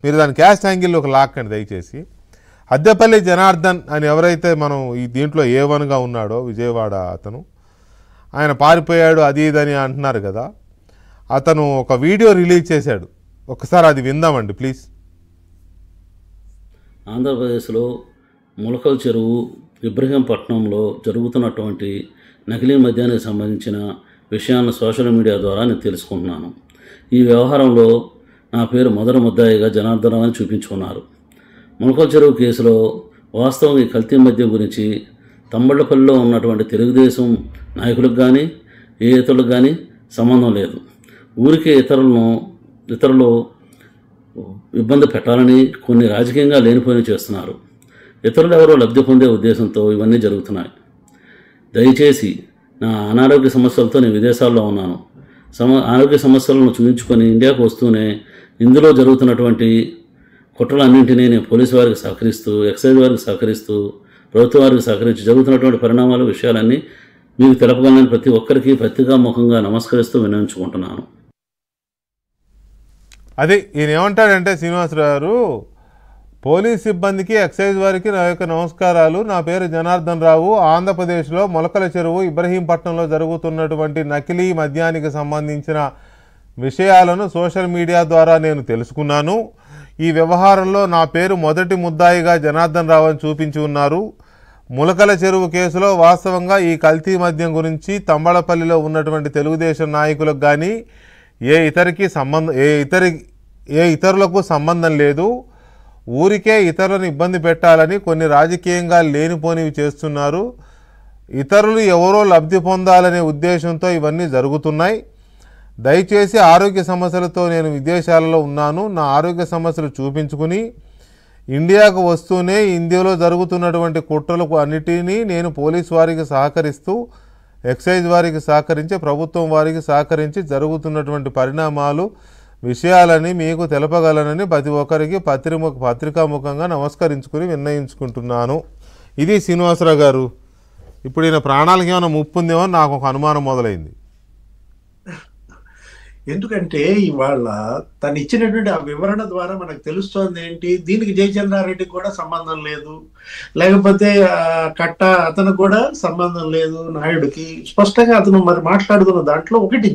మీరు దాని క్యాస్ట్ యాంగిల్లో ఒక లాక్కండి దయచేసి. అద్దెపల్లి జనార్దన్ అని ఎవరైతే మనం ఈ దీంట్లో A1గా ఉన్నాడో విజయవాడ అతను, ఆయన పారిపోయాడు అది ఇదని అంటున్నారు కదా, అతను ఒక వీడియో రిలీజ్ చేశాడు. ఒకసారి అది విందామండి ప్లీజ్. ఆంధ్రప్రదేశ్లో ములకల చెరువు ఇబ్రహీంపట్నంలో జరుగుతున్నటువంటి నకిలీ మద్యానికి సంబంధించిన విషయాలను సోషల్ మీడియా ద్వారా నేను తెలుసుకుంటున్నాను. ఈ వ్యవహారంలో నా పేరు మొదటి ముద్దాయిగా జనార్దన్ రావు అని చూపించుకున్నారు. ములకల చెరువు కేసులో వాస్తవం ఈ కల్తీ మద్యం గురించి తంబళ్లపల్లిలో ఉన్నటువంటి తెలుగుదేశం నాయకులకు కానీ ఏ ఇతరులకు కానీ సంబంధం లేదు. ఊరికే ఇతరులు ఇబ్బంది పెట్టాలని కొన్ని రాజకీయంగా లేనిపోయిన చేస్తున్నారు. ఇతరులు ఎవరో లబ్ధి పొందే ఉద్దేశంతో ఇవన్నీ జరుగుతున్నాయి. దయచేసి నా అనారోగ్య సమస్యలతో నేను విదేశాల్లో ఉన్నాను. ఆరోగ్య సమస్యలను చూపించుకొని ఇండియాకు వస్తూనే ఇందులో జరుగుతున్నటువంటి కుట్రలన్నింటినీ నేను పోలీసు వారికి సహకరిస్తూ, ఎక్సైజ్ వారికి సహకరిస్తూ, ప్రభుత్వ వారికి సహకరించి జరుగుతున్నటువంటి పరిణామాలు విషయాలన్నీ మీకు తెలపగలని ప్రతి ఒక్కరికి పత్రికాముఖంగా నమస్కరిస్తూ విన్నవించుకుంటున్నాను. అదే ఈయన ఏమంటాడంటే శ్రీనివాసరావు గారు, పోలీస్ సిబ్బందికి ఎక్సైజ్ వారికి నా యొక్క నమస్కారాలు. నా పేరు జనార్దన్ రావు. ఆంధ్రప్రదేశ్లో మొలకల చెరువు ఇబ్రహీంపట్నంలో జరుగుతున్నటువంటి నకిలీ మద్యానికి సంబంధించిన విషయాలను సోషల్ మీడియా ద్వారా నేను తెలుసుకున్నాను. ఈ వ్యవహారంలో నా పేరు మొదటి ముద్దాయిగా జనార్దన్ రావు అని చూపించి ఉన్నారు. ములకల చెరువు కేసులో వాస్తవంగా ఈ కల్తీ మద్యం గురించి తంబళపల్లిలో ఉన్నటువంటి తెలుగుదేశం నాయకులకు కానీ ఏ ఇతరులకు సంబంధం లేదు. ఊరికే ఇతరులను ఇబ్బంది పెట్టాలని కొన్ని రాజకీయంగా లేనిపోనివి చేస్తున్నారు. ఇతరులు ఎవరో లబ్ధి పొందాలనే ఉద్దేశంతో ఇవన్నీ జరుగుతున్నాయి. దయచేసి ఆరోగ్య సమస్యలతో నేను విదేశాలలో ఉన్నాను. నా ఆరోగ్య సమస్యలు చూపించుకుని ఇండియాకు వస్తూనే ఇండియాలో జరుగుతున్నటువంటి కుట్రలకు అన్నిటినీ నేను పోలీసు వారికి సహకరిస్తూ, ఎక్సైజ్ వారికి సహకరించి, ప్రభుత్వం వారికి సహకరించి జరుగుతున్నటువంటి పరిణామాలు విషయాలని మీకు తెలపగలనని ప్రతి ఒక్కరికి పత్రికాముఖంగా నమస్కరించుకుని విన్నయించుకుంటున్నాను. ఇది శ్రీనివాసరావు గారు. ఇప్పుడు ఈయన ప్రాణాలకి ఏమైనా ముప్పు ఉందేమో నాకు ఒక అనుమానం మొదలైంది. ఎందుకంటే ఇవాళ తను ఇచ్చినటువంటి ఆ వివరణ ద్వారా మనకు తెలుస్తోంది ఏంటి, దీనికి జయచంద్రారెడ్డికి కూడా సంబంధం లేదు, లేకపోతే కట్ట అతనికి కూడా సంబంధం లేదు, నాయుడికి. స్పష్టంగా అతను మరి మాట్లాడుతున్న దాంట్లో ఒకటి